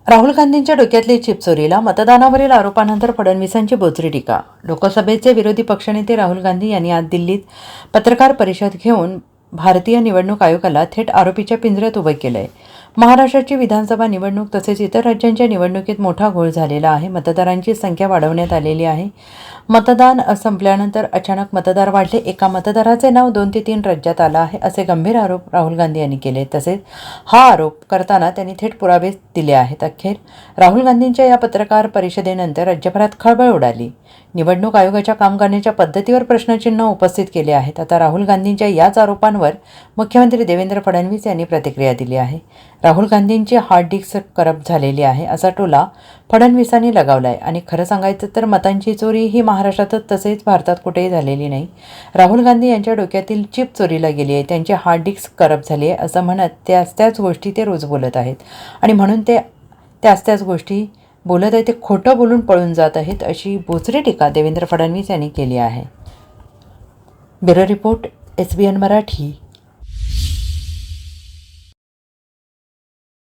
राहुल गांधींच्या डोक्यातली चिप चोरीला मतदानावरील आरोपानंतर फडणवीसांची बोचरी टीका. लोकसभेचे विरोधी पक्षनेते राहुल गांधी यांनी आज दिल्लीत पत्रकार परिषद घेऊन भारतीय निवडणूक आयोगाला थेट आरोपीच्या पिंजऱ्यात उभे केलंय. महाराष्ट्राची विधानसभा निवडणूक तसेच इतर राज्यांच्या निवडणुकीत मोठा घोळ झालेला आहे. मतदारांची संख्या वाढवण्यात आलेली आहे. मतदान संपल्यानंतर अचानक मतदार वाढले. एका मतदाराचे नाव 2 ते 3 राज्यात आलं आहे, असे गंभीर आरोप राहुल गांधी यांनी केले. तसेच हा आरोप करताना त्यांनी थेट पुरावे दिले आहेत. अखेर राहुल गांधींच्या या पत्रकार परिषदेनंतर राज्यभरात खळबळ उडाली. निवडणूक आयोगाच्या काम करण्याच्या पद्धतीवर प्रश्नचिन्ह उपस्थित केले आहेत. आता राहुल गांधींच्या याच आरोपांवर मुख्यमंत्री देवेंद्र फडणवीस यांनी प्रतिक्रिया दिली आहे. राहुल गांधींची हार्ड डिस्क करप्ट झालेली आहे असा टोला फडणवीसांनी लगावलाय. आणि खरं सांगायचं तर मतांची चोरी ही महाराष्ट्रातच तसेच भारतात कुठेही झालेली नाही. राहुल गांधी यांच्या डोक्यातील चिप चोरीला गेली आहे, त्यांची हार्ड डिस्क करप्ट झाली आहे असं म्हणत त्याच गोष्टी ते रोज बोलत आहेत. आणि म्हणून ते त्याच गोष्टी बोलत आहे ते खोटं बोलून पळून जात आहेत, अशी बोचरी टीका देवेंद्र फडणवीस यांनी केली आहे. Bureau report, SBN Marathi.